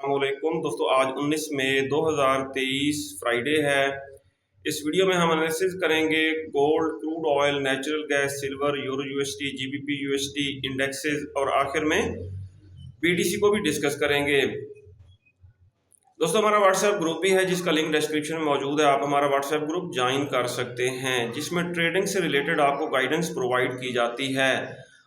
अस्सलामुअलैकुम दोस्तों, आज 19 मई 2023 फ्राइडे है। इस वीडियो में हम एनालिसिस करेंगे gold, crude oil, natural gas, silver, euro USD, GBP USD indexes और आखिर में बीटीसी को भी डिस्कस करेंगे। दोस्तों, हमारा व्हाट्सएप ग्रुप भी है जिसका लिंक डिस्क्रिप्शन में मौजूद है। आप हमारा व्हाट्सएप ग्रुप ज्वाइन कर सकते हैं जिसमें ट्रेडिंग से रिलेटेड आपको गाइडेंस प्रोवाइड की जाती है।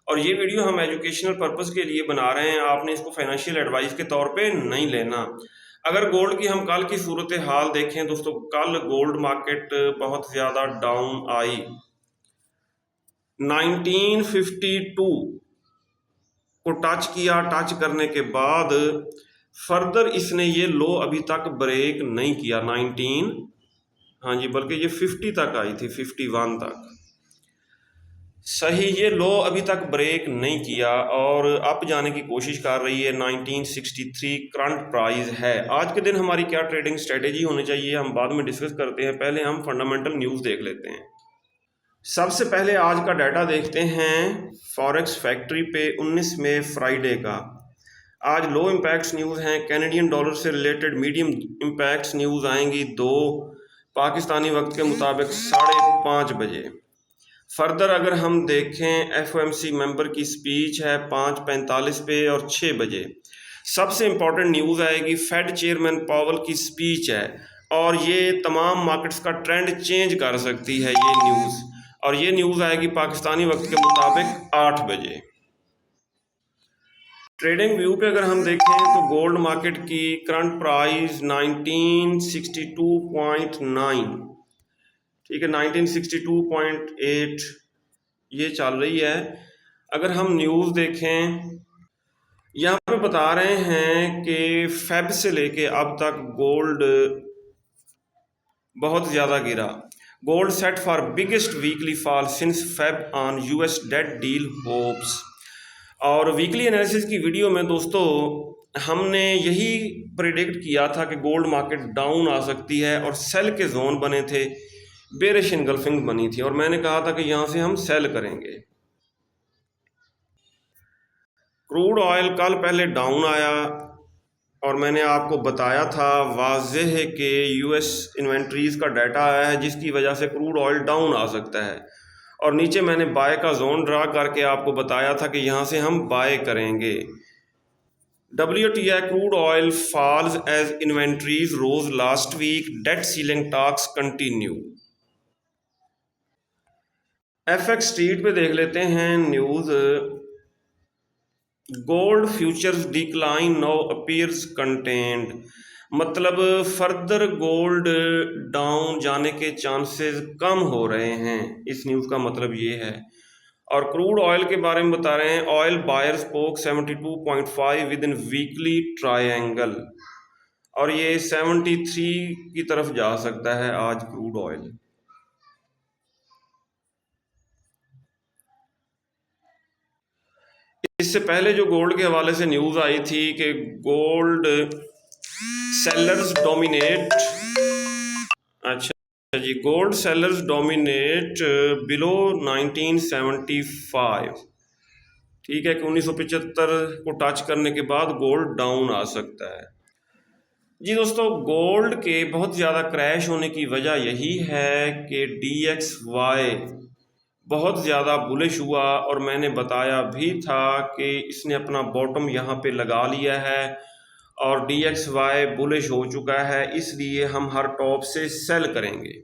और ये वीडियो हम एजुकेशनल पर्पस के लिए बना रहे हैं, आपने इसको फाइनेंशियल एडवाइस के तौर पे नहीं लेना। अगर गोल्ड की हम कल की सूरत हाल देखें दोस्तों, कल गोल्ड मार्केट बहुत ज़्यादा डाउन आई। 1952 को टच किया, टच करने के बाद फर्दर इसने ये लो अभी तक ब्रेक नहीं किया। 19 हाँ जी, बल्कि ये 50 तक आई थी, 51 तक सही। ये लो अभी तक ब्रेक नहीं किया और अप जाने की कोशिश कर रही है। 1963 करंट प्राइस है। आज के दिन हमारी क्या ट्रेडिंग स्ट्रेटेजी होनी चाहिए हम बाद में डिस्कस करते हैं। पहले हम फंडामेंटल न्यूज़ देख लेते हैं। सबसे पहले आज का डाटा देखते हैं फॉरेक्स फैक्ट्री पे 19 मई फ्राइडे का। आज लो इम्पैक्ट्स न्यूज़ हैं। कैनेडियन डॉलर से रिलेटेड मीडियम इम्पैक्ट्स न्यूज़ आएंगी 2 पाकिस्तानी वक्त के मुताबिक 5:30 बजे। फर्दर अगर हम देखें एफओएमसी मेंबर की स्पीच है 5:45 पे और 6 बजे। सबसे इम्पॉर्टेंट न्यूज़ आएगी फेड चेयरमैन पावल की स्पीच है और ये तमाम मार्केट्स का ट्रेंड चेंज कर सकती है ये न्यूज़। और ये न्यूज़ आएगी पाकिस्तानी वक्त के मुताबिक 8 बजे। ट्रेडिंग व्यू पे अगर हम देखें तो गोल्ड मार्केट की करंट प्राइस 1962.9, ठीक है, 1962.8 ये चल रही है। अगर हम न्यूज़ देखें, यहाँ पे बता रहे हैं कि फेब से लेके अब तक गोल्ड बहुत ज़्यादा गिरा। Gold set for biggest weekly fall since Feb on US debt deal hopes. और वीकली एनालिसिस की वीडियो में दोस्तों हमने यही प्रिडिक्ट किया था कि गोल्ड मार्केट डाउन आ सकती है और सेल के जोन बने थे, बेरिश इनगल्फिंग बनी थी और मैंने कहा था कि यहाँ से हम सेल करेंगे। क्रूड ऑयल कल पहले डाउन आया और मैंने आपको बताया था वाज़ेह है कि यूएस इन्वेंट्रीज़ का डाटा आया है जिसकी वजह से क्रूड ऑयल डाउन आ सकता है। और नीचे मैंने बाय का जोन ड्रा करके आपको बताया था कि यहाँ से हम बाय करेंगे। WTI crude oil falls as inventories rose last week, debt ceiling talks continue. FX street पे देख लेते हैं news. Gold futures decline now appears content, मतलब फर्दर गोल्ड डाउन जाने के चांसेस कम हो रहे हैं। इस न्यूज़ का मतलब ये है। और क्रूड ऑयल के बारे में बता रहे हैं, oil buyer spoke 72.5 within weekly triangle, और ये 73 की तरफ जा सकता है आज क्रूड ऑयल। इससे पहले जो गोल्ड के हवाले से न्यूज़ आई थी कि गोल्ड सेलर्स डोमिनेट, अच्छा जी, गोल्ड सेलर्स डोमिनेट बिलो 1975, ठीक है, कि 1975 को टच करने के बाद गोल्ड डाउन आ सकता है। जी दोस्तों, गोल्ड के बहुत ज़्यादा क्रैश होने की वजह यही है कि DXY बहुत ज़्यादा बुलिश हुआ और मैंने बताया भी था कि इसने अपना बॉटम यहाँ पे लगा लिया है और DXY बुलिश हो चुका है, इसलिए हम हर टॉप से सेल करेंगे।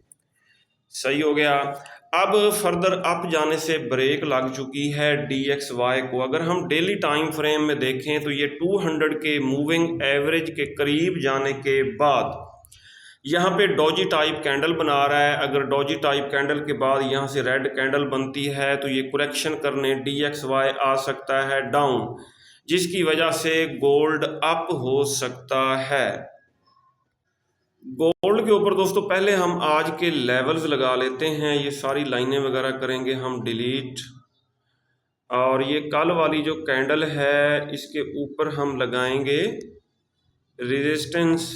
सही हो गया। अब फर्दर अप जाने से ब्रेक लग चुकी है DXY को। अगर हम डेली टाइम फ्रेम में देखें तो ये 200 के मूविंग एवरेज के करीब जाने के बाद यहाँ पे डॉजी टाइप कैंडल बना रहा है। अगर डॉजी टाइप कैंडल के बाद यहाँ से रेड कैंडल बनती है तो ये करेक्शन करने DXY आ सकता है डाउन, जिसकी वजह से गोल्ड अप हो सकता है। गोल्ड के ऊपर दोस्तों पहले हम आज के लेवल्स लगा लेते हैं। ये सारी लाइनें वगैरह करेंगे हम डिलीट, और ये कल वाली जो कैंडल है इसके ऊपर हम लगाएंगे रेजिस्टेंस।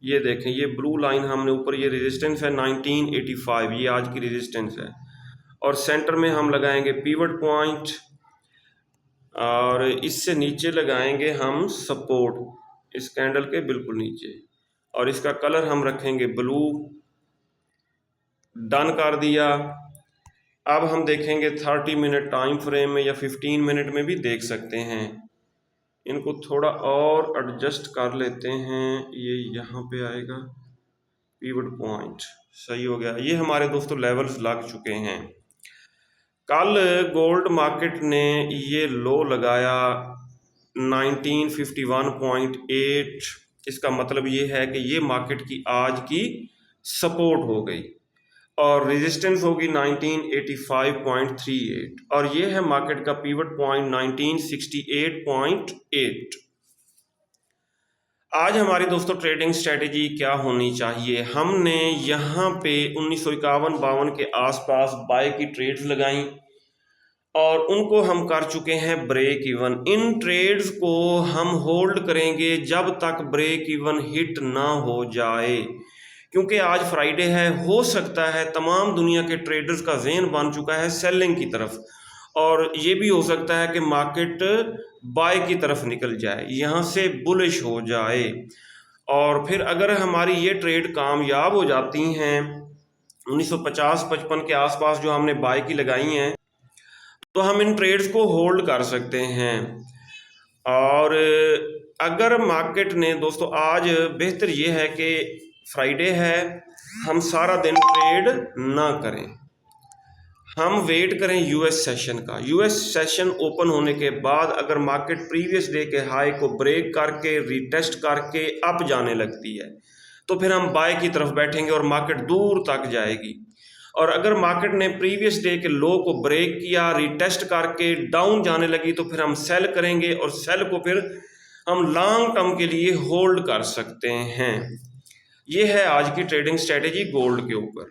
ये देखें, ये ब्लू लाइन हमने ऊपर, ये रेजिस्टेंस है 1985, ये आज की रेजिस्टेंस है। और सेंटर में हम लगाएंगे पिवट पॉइंट और इससे नीचे लगाएंगे हम सपोर्ट। इस कैंडल के बिल्कुल नीचे, और इसका कलर हम रखेंगे ब्लू। डन कर दिया। अब हम देखेंगे 30 मिनट टाइम फ्रेम में या 15 मिनट में भी देख सकते हैं। इनको थोड़ा और एडजस्ट कर लेते हैं, ये यहाँ पे आएगा पिवट पॉइंट, सही हो गया। ये हमारे दोस्तों लेवल्स लग चुके हैं। कल गोल्ड मार्केट ने ये लो लगाया 1951.8, इसका मतलब ये है कि ये मार्केट की आज की सपोर्ट हो गई, और रेजिस्टेंस होगी 1985.38, और ये है मार्केट का पिवट पॉइंट 1968.8। आज हमारी दोस्तों ट्रेडिंग स्ट्रेटेजी क्या होनी चाहिए? हमने यहाँ पे 1951-52 के आसपास बाय की ट्रेड्स लगाई और उनको हम कर चुके हैं ब्रेक इवन। इन ट्रेड्स को हम होल्ड करेंगे जब तक ब्रेक इवन हिट ना हो जाए, क्योंकि आज फ्राइडे है। हो सकता है तमाम दुनिया के ट्रेडर्स का ज़हन बन चुका है सेलिंग की तरफ, और ये भी हो सकता है कि मार्केट बाय की तरफ निकल जाए, यहाँ से बुलिश हो जाए। और फिर अगर हमारी ये ट्रेड कामयाब हो जाती हैं 1950-55 के आसपास जो हमने बाय की लगाई हैं, तो हम इन ट्रेड्स को होल्ड कर सकते हैं। और अगर मार्केट ने दोस्तों आज बेहतर ये है कि फ्राइडे है, हम सारा दिन ट्रेड ना करें, हम वेट करें यूएस सेशन का। यूएस सेशन ओपन होने के बाद अगर मार्केट प्रीवियस डे के हाई को ब्रेक करके रीटेस्ट करके अप जाने लगती है, तो फिर हम बाय की तरफ बैठेंगे और मार्केट दूर तक जाएगी। और अगर मार्केट ने प्रीवियस डे के लो को ब्रेक किया, रीटेस्ट करके डाउन जाने लगी, तो फिर हम सेल करेंगे, और सेल को फिर हम लॉन्ग टर्म के लिए होल्ड कर सकते हैं। ये है आज की ट्रेडिंग स्ट्रेटेजी गोल्ड के ऊपर।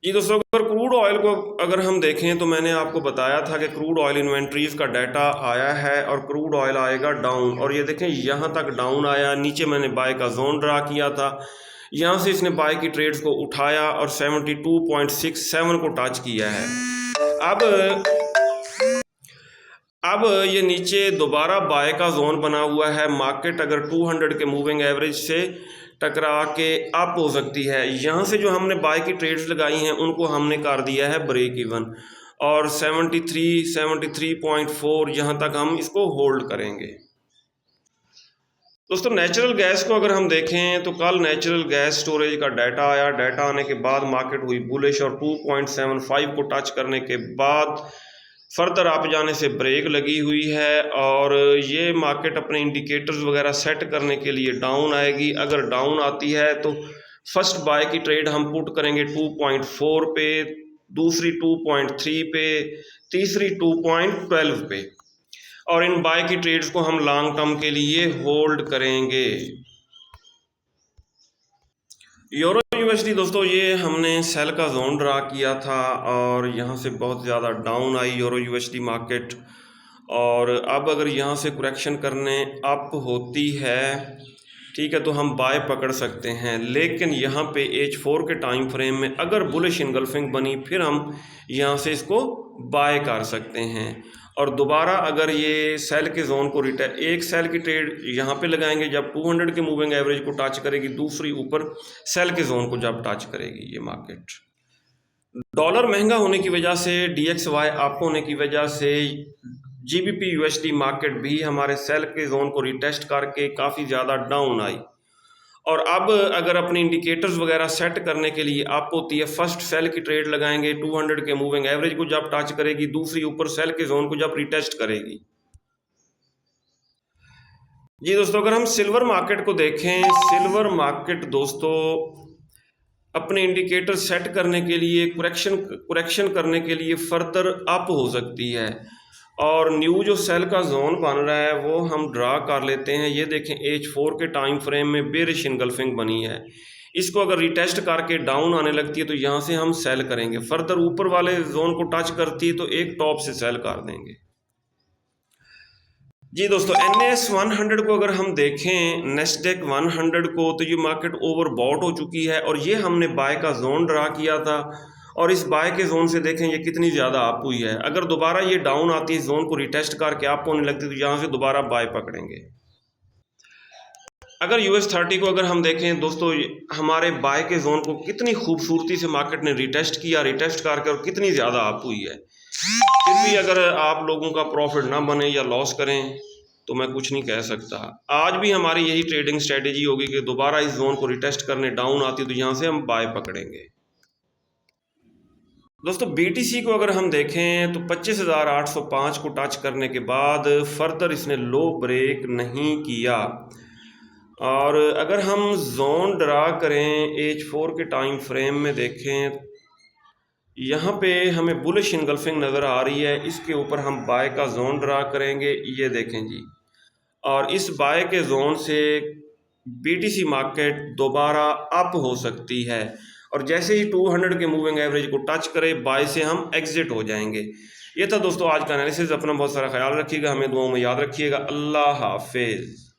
जी दोस्तों, अगर क्रूड ऑयल को अगर हम देखें तो मैंने आपको बताया था कि क्रूड ऑयल इन्वेंट्रीज का डाटा आया है और क्रूड ऑयल आएगा डाउन, और ये देखें यहाँ तक डाउन आया। नीचे मैंने बाय का जोन ड्रा किया था, यहाँ से इसने बाय की ट्रेड्स को उठाया और 72.67 को टच किया है। अब ये नीचे दोबारा बाय का जोन बना हुआ है। मार्केट अगर 200 के मूविंग एवरेज से टकरा के अप हो सकती है। यहाँ से जो हमने बाय की ट्रेड्स लगाई हैं उनको हमने कर दिया है ब्रेक इवन, और 73.4 यहाँ तक हम इसको होल्ड करेंगे। दोस्तों, नेचुरल गैस को अगर हम देखें तो कल नेचुरल गैस स्टोरेज का डाटा आया। डाटा आने के बाद मार्केट हुई बुलिश, और 2.75 को टच करने के बाद फर्दर आप जाने से ब्रेक लगी हुई है, और ये मार्केट अपने इंडिकेटर्स वगैरह सेट करने के लिए डाउन आएगी। अगर डाउन आती है तो फर्स्ट बाय की ट्रेड हम पुट करेंगे 2.4 पे, दूसरी 2.3 पे, तीसरी 2.12 पे, और इन बाय की ट्रेड्स को हम लॉन्ग टर्म के लिए होल्ड करेंगे। यूरो यूएसडी दोस्तों, ये हमने सेल का जोन ड्रा किया था और यहाँ से बहुत ज़्यादा down I euro USD market, और अब अगर यहाँ से करेक्शन करने अप होती है, ठीक है, तो हम बाय पकड़ सकते हैं। लेकिन यहाँ पे H4 के टाइम फ्रेम में अगर बुलिश इनगल्फिंग बनी, फिर हम यहाँ से इसको बाय कर सकते हैं। और दोबारा अगर ये सेल के जोन को एक सेल की ट्रेड यहाँ पे लगाएंगे जब 200 के मूविंग एवरेज को टच करेगी, दूसरी ऊपर सेल के जोन को जब टच करेगी ये मार्केट। डॉलर महंगा होने की वजह से, DXY अप होने की वजह से GBP USD मार्केट भी हमारे सेल के जोन को रिटेस्ट करके काफ़ी ज़्यादा डाउन आई। और अब अगर अपने इंडिकेटर्स वगैरह सेट करने के लिए अप होती है, फर्स्ट सेल की ट्रेड लगाएंगे 200 के मूविंग एवरेज को जब टच करेगी, दूसरी ऊपर सेल के जोन को जब रिटेस्ट करेगी। जी दोस्तों, अगर हम सिल्वर मार्केट को देखें, सिल्वर मार्केट दोस्तों अपने इंडिकेटर सेट करने के लिए, करेक्शन करने के लिए फर्दर अप हो सकती है, और न्यू जो सेल का जोन बन रहा है वो हम ड्रा कर लेते हैं। ये देखें H4 के टाइम फ्रेम में बेरिश इनगल्फिंग बनी है, इसको अगर रिटेस्ट करके डाउन आने लगती है तो यहाँ से हम सेल करेंगे। फर्दर ऊपर वाले जोन को टच करती है तो एक टॉप से सेल कर देंगे। जी दोस्तों, NS 100 को अगर हम देखें, नेस्डेक 100 को, तो ये मार्केट ओवरबॉट हो चुकी है, और ये हमने बाय का जोन ड्रा किया था, और इस बाय के जोन से देखें ये कितनी ज़्यादा अप हुई है। अगर दोबारा ये डाउन आती है, जोन को रिटेस्ट करके अप होने लगती है, तो यहाँ से दोबारा बाय पकड़ेंगे। अगर US30 को अगर हम देखें दोस्तों, हमारे बाय के जोन को कितनी खूबसूरती से मार्केट ने रिटेस्ट किया, रिटेस्ट करके और कितनी ज़्यादा अप हुई है। फिर भी अगर आप लोगों का प्रॉफिट ना बने या लॉस करें तो मैं कुछ नहीं कह सकता। आज भी हमारी यही ट्रेडिंग स्ट्रेटेजी होगी कि दोबारा इस जोन को रिटेस्ट करने डाउन आती तो यहाँ से हम बाय पकड़ेंगे। दोस्तों BTC को अगर हम देखें तो 25,805 को टच करने के बाद फर्दर इसने लो ब्रेक नहीं किया। और अगर हम जोन ड्रा करें H4 के टाइम फ्रेम में देखें, यहाँ पे हमें बुलिश इनगल्फिंग नज़र आ रही है। इसके ऊपर हम बाय का जोन ड्रा करेंगे, ये देखें जी। और इस बाय के जोन से BTC मार्केट दोबारा अप हो सकती है और जैसे ही 200 के मूविंग एवरेज को टच करे बाय से हम एग्जिट हो जाएंगे। ये था दोस्तों आज का एनालिसिस। अपना बहुत सारा ख्याल रखिएगा, हमें दुआओं में याद रखिएगा। अल्लाह हाफिज़।